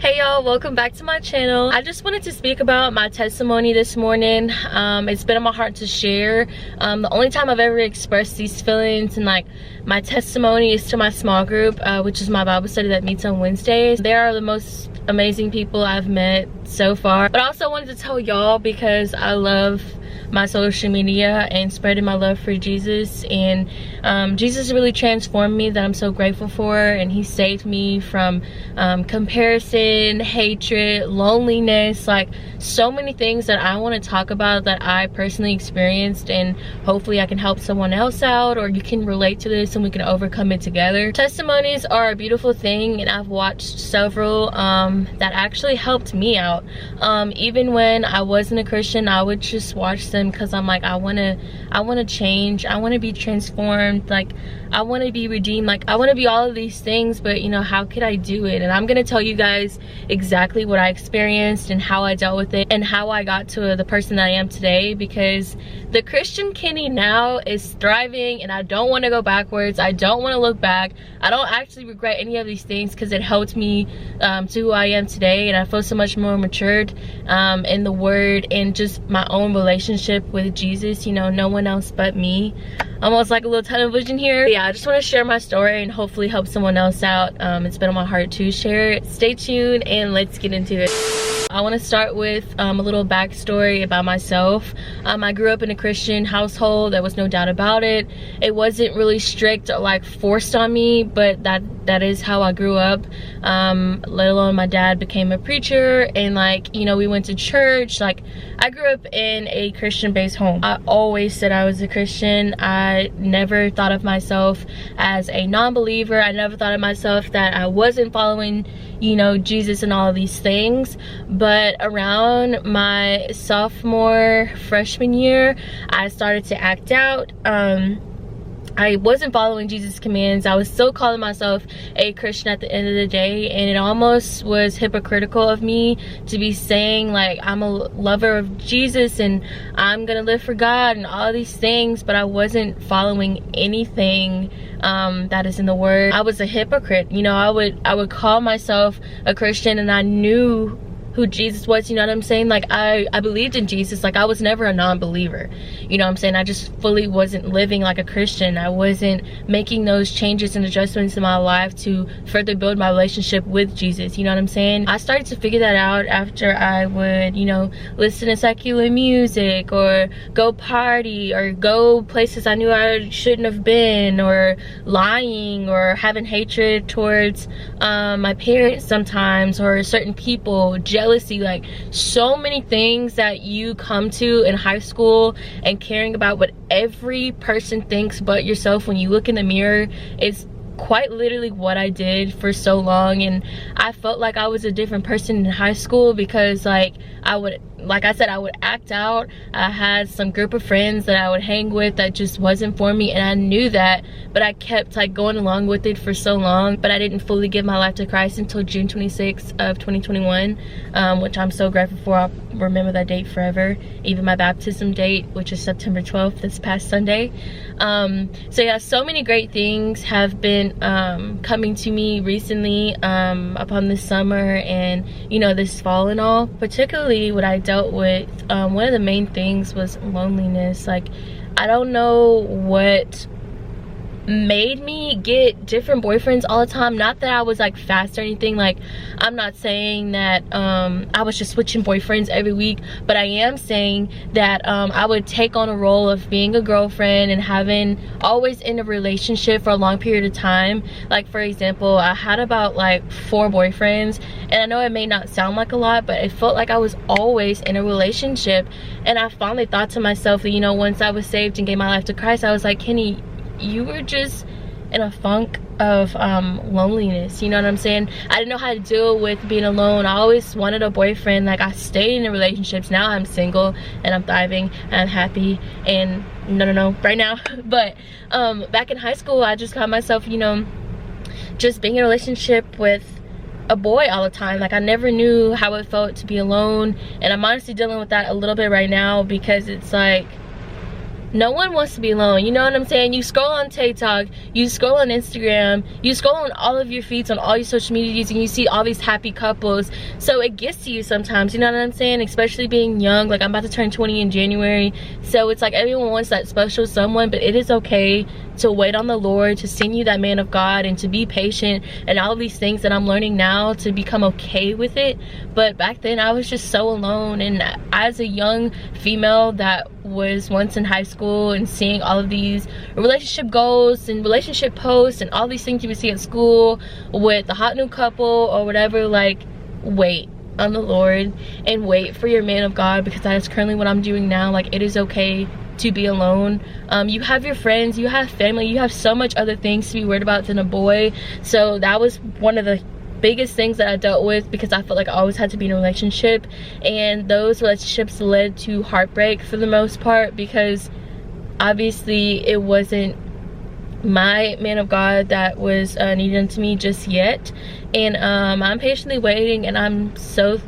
Hey y'all, welcome back to my channel. I just wanted to speak about my testimony this morning. It's been on my heart to share. The only time I've ever expressed these feelings and like my testimony is to my small group, which is my Bible study that meets on Wednesdays. They are the most amazing people I've met so far. But I also wanted to tell y'all because I love my social media and spreading my love for Jesus, and Jesus really transformed me, that I'm so grateful for, and he saved me from comparison, hatred, loneliness, like so many things that I want to talk about that I personally experienced, and hopefully I can help someone else out, or you can relate to this and we can overcome it together. Testimonies are a beautiful thing, and I've watched several that actually helped me out. Even when I wasn't a Christian, I would just watch them because I'm like, I want to change, I want to be transformed, like I want to be redeemed, like I want to be all of these things, but you know, how could I do it? And I'm gonna tell you guys exactly what I experienced and how I dealt with it and how I got to the person that I am today, because the Christian Kenny now is thriving, and I don't want to go backwards. I don't want to look back. I don't actually regret any of these things because it helped me to who I am today, and I feel so much more matured in the word and just my own relationship with Jesus, you know, no one else but me. Almost like a little tunnel vision here. Yeah, I just want to share my story and hopefully help someone else out. It's been on my heart to share it. Stay tuned and let's get into it. I want to start with a little backstory about myself. I grew up in a Christian household. There was no doubt about it. It wasn't really strict or like forced on me, but that is how I grew up. Let alone my dad became a preacher, and like, you know, we went to church. Like, I grew up in a Christian-based home. I always said I was a Christian. I never thought of myself as a non-believer. I never thought of myself that I wasn't following, you know, Jesus and all of these things. But around my sophomore, freshman year, I started to act out. I wasn't following Jesus' commands. I was still calling myself a Christian at the end of the day, and it almost was hypocritical of me to be saying like I'm a lover of Jesus and I'm gonna live for God and all these things, but I wasn't following anything that is in the word. I was a hypocrite, you know. I would call myself a Christian, and I knew who Jesus was, you know what I'm saying? Like I believed in Jesus. Like I was never a non-believer, you know what I'm saying? I just fully wasn't living like a Christian. I wasn't making those changes and adjustments in my life to further build my relationship with Jesus, you know what I'm saying? I started to figure that out after I would, you know, listen to secular music or go party or go places I knew I shouldn't have been, or lying or having hatred towards my parents sometimes, or certain people, jealousy, like so many things that you come to in high school, and caring about what every person thinks but yourself when you look in the mirror. It's quite literally what I did for so long, and I felt like I was a different person in high school because like I would act out. I had some group of friends that I would hang with that just wasn't for me, and I knew that, but I kept like going along with it for so long. But I didn't fully give my life to Christ until June 26th of 2021, which I'm so grateful for. I'll remember that date forever, even my baptism date, which is September 12th, this past Sunday. So yeah, so many great things have been coming to me recently upon this summer and, you know, this fall and all. Particularly what I dealt with, one of the main things was loneliness. Like, I don't know what made me get different boyfriends all the time. Not that I was like fast or anything. Like, I'm not saying that I was just switching boyfriends every week, but I am saying that I would take on a role of being a girlfriend and having always in a relationship for a long period of time. Like, for example, I had about like 4 boyfriends, and I know it may not sound like a lot, but it felt like I was always in a relationship. And I finally thought to myself that, you know, once I was saved and gave my life to Christ, I was like, Kenny, you were just in a funk of loneliness, you know what I'm saying? I didn't know how to deal with being alone. I always wanted a boyfriend. Like, I stayed in relationships. Now I'm single and I'm thriving and I'm happy, and no right now. But back in high school, I just caught myself, you know, just being in a relationship with a boy all the time. Like, I never knew how it felt to be alone, and I'm honestly dealing with that a little bit right now, because it's like no one wants to be alone, you know what I'm saying? You scroll on TikTok, you scroll on Instagram, you scroll on all of your feeds on all your social medias, and you see all these happy couples. So it gets to you sometimes, you know what I'm saying? Especially being young. Like, I'm about to turn 20 in January, so it's like everyone wants that special someone, but it is okay to wait on the Lord, to send you that man of God, and to be patient, and all of these things that I'm learning now, to become okay with it. But back then I was just so alone, and as a young female that was once in high school and seeing all of these relationship goals and relationship posts and all these things you would see at school with the hot new couple or whatever, like, wait on the Lord and wait for your man of God, because that is currently what I'm doing now. Like, it is okay to be alone. You have your friends, you have family, you have so much other things to be worried about than a boy. So that was one of the biggest things that I dealt with, because I felt like I always had to be in a relationship, and those relationships led to heartbreak for the most part, because obviously it wasn't my man of God that was needed to me just yet. And I'm patiently waiting, and I'm so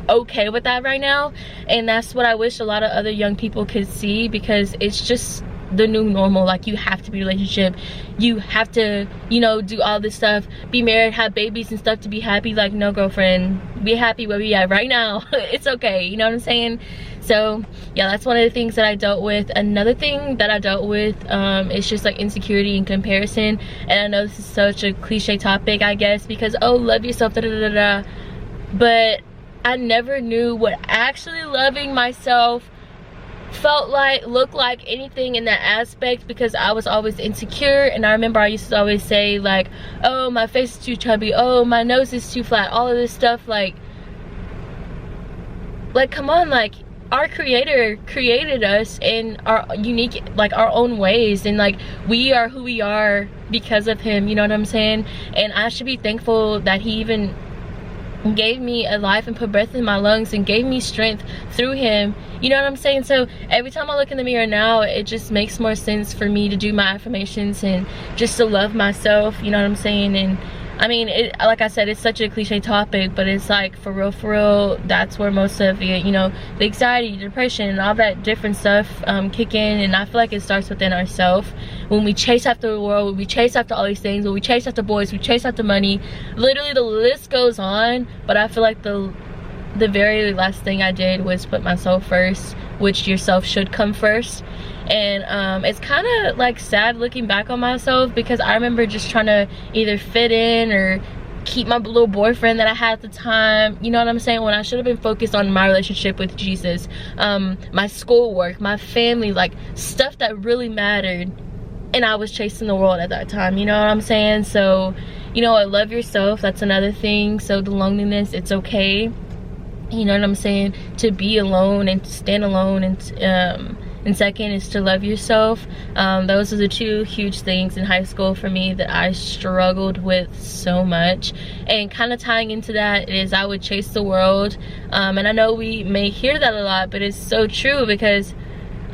okay with that right now. And that's what I wish a lot of other young people could see, because it's just the new normal. Like, you have to be in a relationship, you have to, you know, do all this stuff, be married, have babies and stuff to be happy. Like, no, girlfriend, be happy where we at right now. It's okay, you know what I'm saying? So yeah, that's one of the things that I dealt with. Another thing that I dealt with is just like insecurity and comparison. And I know this is such a cliche topic, I guess, because, oh, love yourself, da da da da, but I never knew what actually loving myself felt like, looked like, anything in that aspect, because I was always insecure. And I remember I used to always say, like, oh, my face is too chubby, oh, my nose is too flat, all of this stuff. Like come on, like, our creator created us in our unique, like, our own ways, and like, we are who we are because of him, you know what I'm saying? And I should be thankful that he even gave me a life and put breath in my lungs and gave me strength through him, you know what I'm saying? So every time I look in the mirror now, it just makes more sense for me to do my affirmations and just to love myself, you know what I'm saying? And I mean, it, like I said, it's such a cliche topic, but it's like, for real, that's where most of it, you know, the anxiety, depression, and all that different stuff kick in. And I feel like it starts within ourselves. When we chase after the world, when we chase after all these things, when we chase after boys, we chase after money, literally the list goes on. But I feel like the very last thing I did was put myself first, which yourself should come first. And it's kind of like sad looking back on myself, because I remember just trying to either fit in or keep my little boyfriend that I had at the time, you know what I'm saying, when I should have been focused on my relationship with Jesus, my schoolwork, my family, like stuff that really mattered. And I was chasing the world at that time, you know what I'm saying? So, you know, love yourself, that's another thing. So the loneliness, it's okay, you know what I'm saying, to be alone and to stand alone. And second is to love yourself. Those are the two huge things in high school for me that I struggled with so much. And kind of tying into that is I would chase the world. And I know we may hear that a lot, but it's so true, because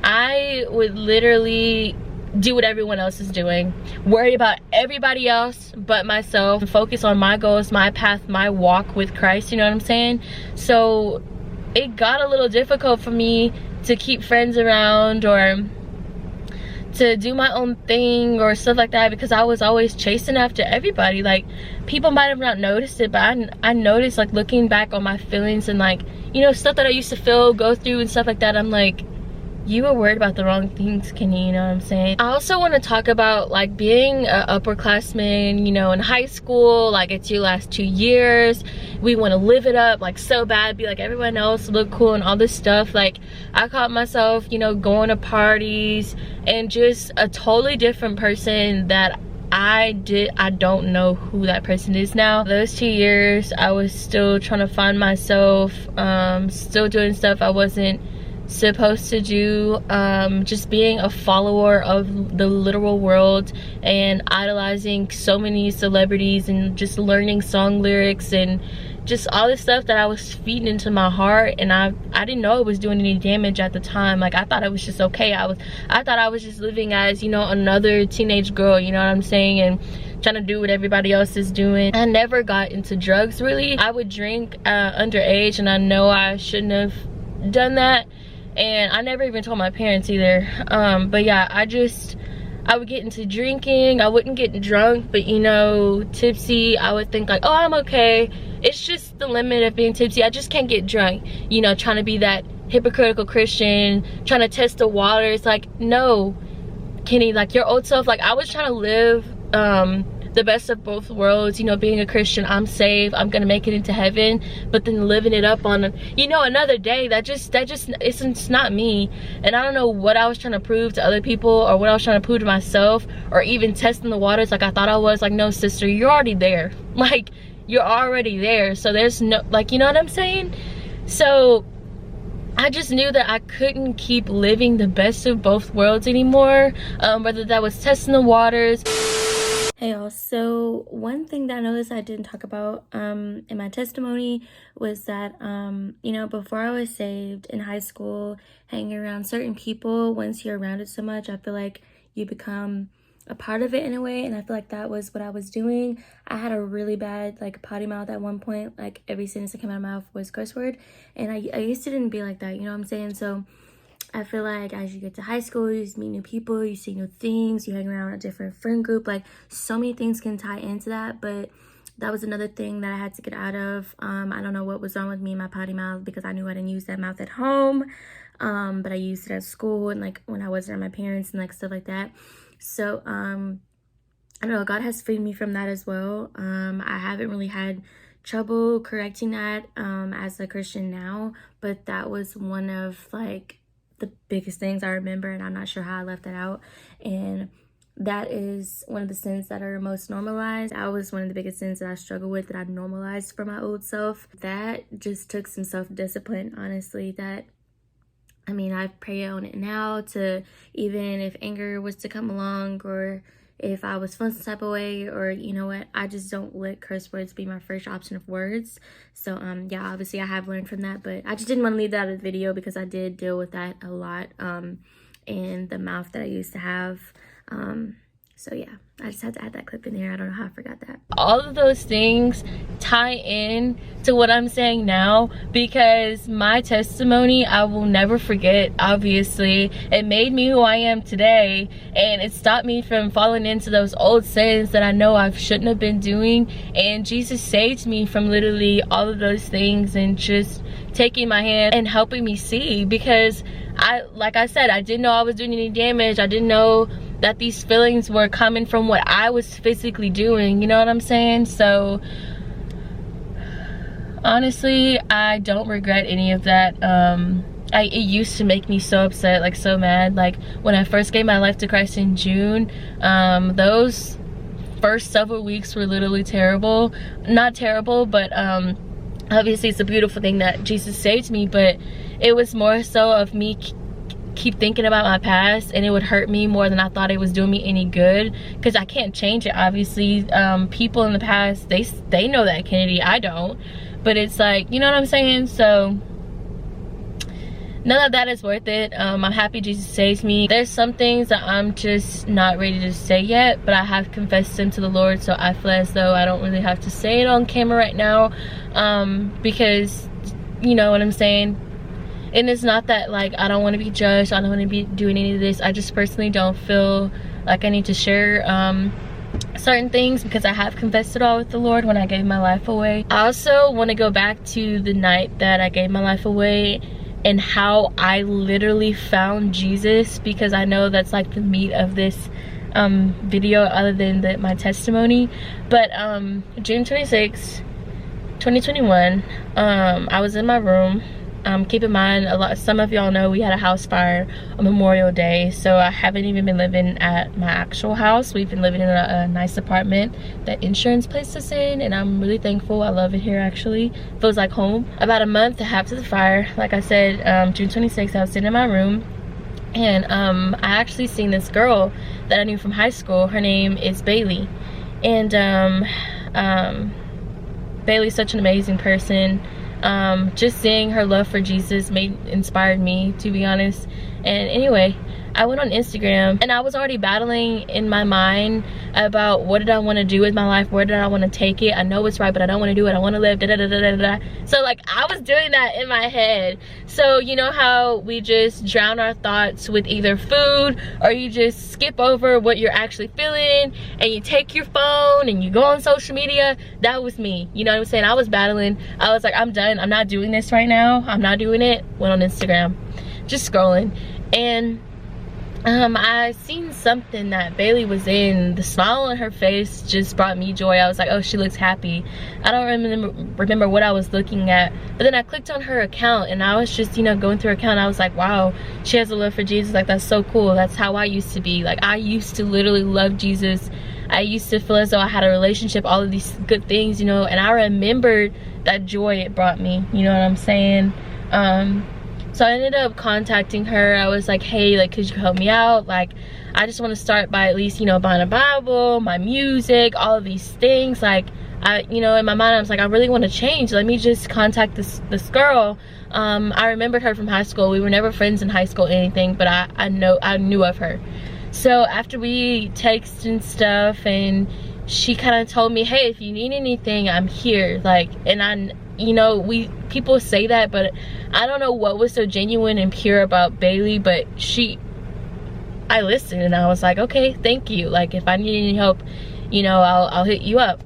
I would literally do what everyone else is doing, worry about everybody else but myself, and focus on my goals, my path, my walk with Christ, you know what I'm saying? So it got a little difficult for me to keep friends around or to do my own thing or stuff like that, because I was always chasing after everybody. Like, people might have not noticed it, but I noticed, like, looking back on my feelings and, like, you know, stuff that I used to feel, go through and stuff like that, I'm like, you were worried about the wrong things, Kenny, you know what I'm saying? I also want to talk about, like, being an upperclassman, you know, in high school. Like, it's your last 2 years, we want to live it up, like, so bad, be like everyone else, look cool and all this stuff. Like, I caught myself, you know, going to parties and just a totally different person that I don't know who that person is now. Those 2 years, I was still trying to find myself, still doing stuff I wasn't supposed to do, just being a follower of the literal world and idolizing so many celebrities and just learning song lyrics and just all this stuff that I was feeding into my heart. And I didn't know it was doing any damage at the time. Like, I thought it was just okay. I thought I was just living as, you know, another teenage girl, you know what I'm saying, and trying to do what everybody else is doing. I never got into drugs, really. I would drink underage, and I know I shouldn't have done that. and I never even told my parents either. But yeah, I would get into drinking. I wouldn't get drunk, but you know, tipsy. I would think like, oh, I'm okay. It's just the limit of being tipsy. I just can't get drunk, you know, trying to be that hypocritical Christian, trying to test the waters. Like, no, Kenny, like your old self. Like, I was trying to live the best of both worlds, you know, being a Christian, I'm saved, I'm gonna make it into heaven, but then living it up on, you know, another day. That just it's not me. And I don't know what I was trying to prove to other people, or what I was trying to prove to myself, or even testing the waters like I thought I was. Like, no, sister, you're already there. Like, you're already there. So there's no, like, you know what I'm saying? So I just knew that I couldn't keep living the best of both worlds anymore, whether that was testing the waters. Hey y'all, so one thing that I noticed I didn't talk about in my testimony was that, you know, before I was saved in high school, hanging around certain people, once you're around it so much, I feel like you become a part of it in a way, and I feel like that was what I was doing. I had a really bad, like, potty mouth at one point. Like, every sentence that came out of my mouth was curse word, and I used to didn't be like that, you know what I'm saying? So I feel like as you get to high school, you meet new people, you see new things, you hang around a different friend group. Like, so many things can tie into that, but that was another thing that I had to get out of. I don't know what was wrong with me and my potty mouth, because I knew I didn't use that mouth at home, but I used it at school and, like, when I wasn't at my parents and, like, stuff like that. So I don't know, God has freed me from that as well. I haven't really had trouble correcting that as a Christian now, but that was one of, like, the biggest things I remember, and I'm not sure how I left that out. And that is one of the sins that are most normalized. That was one of the biggest sins that I struggle with, that I normalized for my old self. That just took some self-discipline, honestly. That, I mean, I pray on it now, to even if anger was to come along, or if I was feeling some type of way, or you know what, I just don't let curse words be my first option of words. So yeah, obviously I have learned from that, but I just didn't want to leave that out of the video, because I did deal with that a lot in the mouth that I used to have. So yeah, I just had to add that clip in there. I don't know how I forgot that. All of those things tie in to what I'm saying now, because my testimony, I will never forget. Obviously, it made me who I am today, and it stopped me from falling into those old sins that I know I shouldn't have been doing. And Jesus saved me from literally all of those things, and just taking my hand and helping me see, because like I said, I didn't know I was doing any damage. I didn't know that these feelings were coming from what I was physically doing, you know what I'm saying? So honestly, I don't regret any of that. It used to make me so upset, like so mad. Like, when I first gave my life to Christ in June, those first several weeks were literally terrible. Not terrible, but obviously it's a beautiful thing that Jesus saved me, but it was more so of me keep thinking about my past, and it would hurt me more than I thought it was doing me any good, because I can't change it, obviously. People in the past, they know that, Kennedy, I don't, but it's like, you know what I'm saying? So none of that is worth it. I'm happy Jesus saved me. There's some things that I'm just not ready to say yet, but I have confessed them to the Lord, so I feel as though I don't really have to say it on camera right now, because you know what I'm saying. And it's not that, like, I don't want to be judged, I don't want to be doing any of this. I just personally don't feel like I need to share certain things, because I have confessed it all with the Lord when I gave my life away. I also want to go back to the night that I gave my life away, and how I literally found Jesus, because I know that's like the meat of this video, other than my testimony. But June 26, 2021, I was in my room. Keep in mind, some of y'all know we had a house fire on Memorial Day, so I haven't even been living at my actual house. We've been living in a nice apartment that insurance placed us in, and I'm really thankful. I love it here, actually. Feels like home. About a month after the fire, like I said, June 26th, I was sitting in my room, and I actually seen this girl that I knew from high school. Her name is Bailey, and Bailey's such an amazing person. Just seeing her love for Jesus inspired me, to be honest. And anyway, I went on Instagram and I was already battling in my mind about what did I want to do with my life, where did I want to take it. I know it's right, but I don't want to do it. I want to live da da da da da da. So like I was doing that in my head. So you know how we just drown our thoughts with either food, or you just skip over what you're actually feeling and you take your phone and you go on social media. That was me, you know what I'm saying? I was battling. I was like, I'm done, I'm not doing this right now, I'm not doing it. Went on Instagram, just scrolling, and I seen something that Bailey was in. The smile on her face just brought me joy. I was like, oh, she looks happy. I don't remember what I was looking at, but then I clicked on her account and I was just, you know, going through her account. I was like, wow, she has a love for Jesus. Like, that's so cool. That's how I used to be. Like, I used to literally love Jesus. I used to feel as though I had a relationship, all of these good things, you know, and I remembered that joy it brought me, you know what I'm saying? So I ended up contacting her. I was like, hey, like, could you help me out? Like, I just want to start by at least, you know, buying a Bible, my music, all of these things. Like, you know, in my mind I was like, I really want to change. Let me just contact this girl. I remembered her from high school. We were never friends in high school or anything, but I knew of her. So after we texted and stuff, and she kind of told me, hey, if you need anything, I'm here. Like, and you know, people say that, but I don't know what was so genuine and pure about Bailey, but I listened and I was like, okay, thank you. Like, if I need any help, you know, I'll hit you up.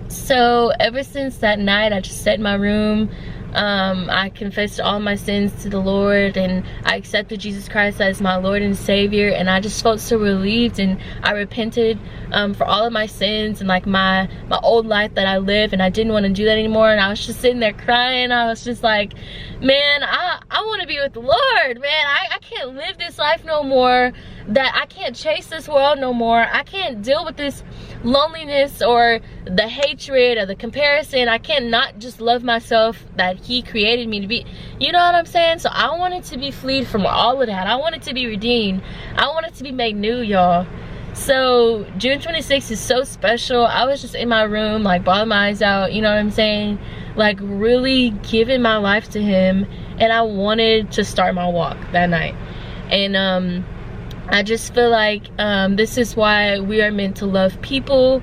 So ever since that night, I just sat in my room. I confessed all my sins to the Lord, and I accepted Jesus Christ as my Lord and Savior, and I just felt so relieved, and I repented for all of my sins and like my old life that I lived, and I didn't want to do that anymore. And I was just sitting there crying. I was just like, man, I want to be with the Lord, man. I can't live this life no more. That I can't chase this world no more. I can't deal with this loneliness or the hatred or the comparison. I can't not just love myself that He created me to be. You know what I'm saying? So I wanted to be freed from all of that. I wanted to be redeemed. I wanted to be made new, y'all. So June 26th is so special. I was just in my room, like, bawling my eyes out, you know what I'm saying? Like, really giving my life to Him, and I wanted to start my walk that night. And I just feel like this is why we are meant to love people.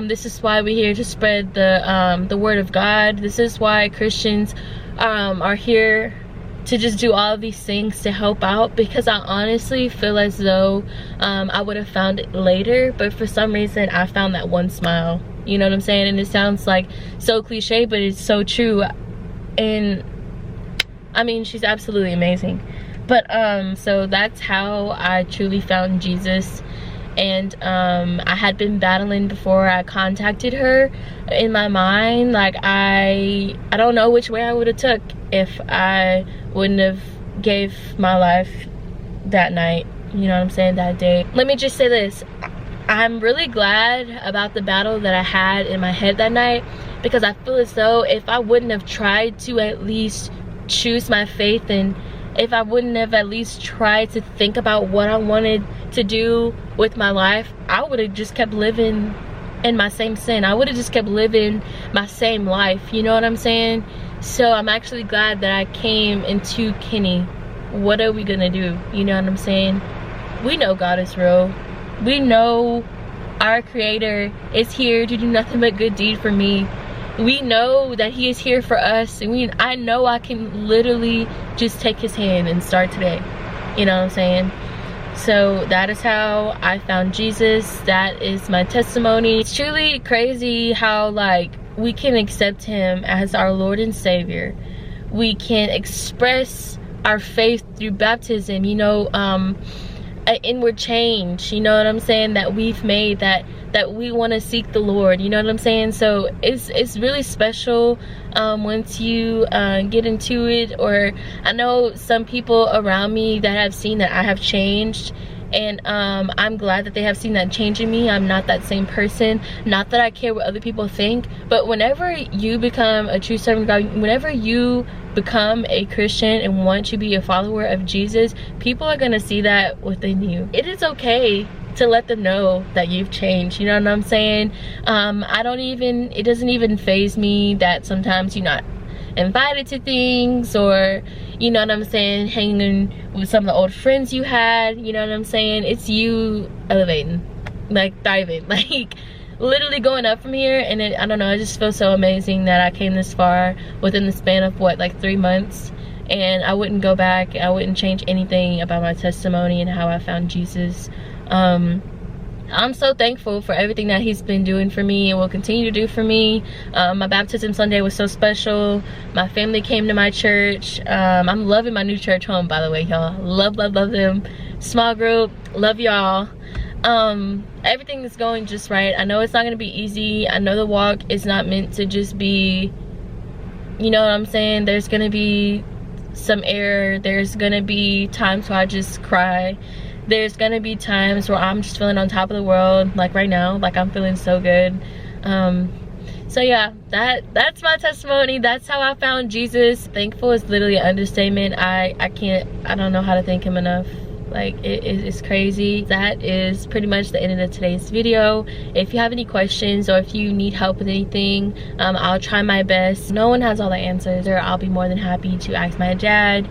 This is why we're here to spread the word of God. This is why Christians are here to just do all of these things to help out, because I honestly feel as though I would have found it later, but for some reason I found that one smile. You know what I'm saying? And it sounds like so cliche, but it's so true. And I mean, she's absolutely amazing. But so that's how I truly found Jesus. And I had been battling before I contacted her. In my mind, like, I don't know which way I would have took if I wouldn't have gave my life that night, you know what I'm saying, that day. Let me just say this, I'm really glad about the battle that I had in my head that night, because I feel as though if I wouldn't have tried to at least choose my faith, and if I wouldn't have at least tried to think about what I wanted to do with my life, I would have just kept living in my same sin. I would have just kept living my same life, you know what I'm saying? So I'm actually glad that I came into Kenni. What are we gonna do? You know what I'm saying? We know God is real. We know our Creator is here to do nothing but good deed for me. We know that He is here for us, and I know I can literally just take His hand and start today. You know what I'm saying? So that is how I found Jesus. That is my testimony. It's truly crazy how, like, we can accept Him as our Lord and Savior. We can express our faith through baptism, you know, an inward change, you know what I'm saying, that we've made, that we want to seek the Lord, you know what I'm saying? So it's really special once you get into it. Or I know some people around me that have seen that I have changed, and I'm glad that they have seen that change in me. I'm not that same person. Not that I care what other people think, but whenever you become a true servant of God, whenever you become a Christian and want to be a follower of Jesus, people are gonna see that within you. It is okay to let them know that you've changed, you know what I'm saying? It doesn't even faze me that sometimes invited to things, or you know what I'm saying, hanging with some of the old friends you had, you know what I'm saying. It's you elevating, like thriving, like literally going up from here. And I don't know, I just feel so amazing that I came this far within the span of what, like 3 months. And I wouldn't go back. I wouldn't change anything about my testimony and how I found Jesus. I'm so thankful for everything that he's been doing for me and will continue to do for me. My baptism Sunday was so special. My family came to my church. I'm loving my new church home, by the way, y'all. Love them. Small group, love y'all. Everything is going just right. I know it's not gonna be easy. I know the walk is not meant to just be, you know what I'm saying, there's gonna be some error. There's gonna be times where I just cry. There's gonna be times where I'm just feeling on top of the world, like right now, like I'm feeling so good. So yeah, that's my testimony. That's how I found Jesus. Thankful is literally an understatement. I don't know how to thank him enough. Like it's crazy. That is pretty much the end of today's video. If you have any questions or if you need help with anything, I'll try my best. No one has all the answers, or I'll be more than happy to ask my dad.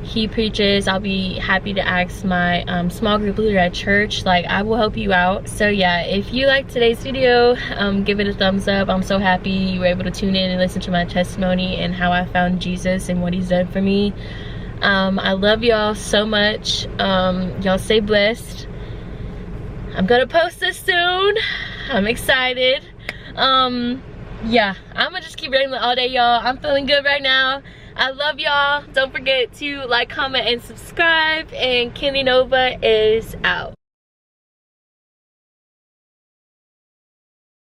He preaches. I'll be happy to ask my small group leader at church. Like, I will help you out. So yeah, if you liked today's video, give it a thumbs up. I'm so happy you were able to tune in and listen to my testimony and how I found Jesus and what he's done for me. I love y'all so much. Y'all stay blessed. I'm gonna post this soon. I'm excited. Yeah, I'm gonna just keep rambling all day, y'all. I'm feeling good right now. I love y'all. Don't forget to like, comment, and subscribe. And Kenni Nova is out.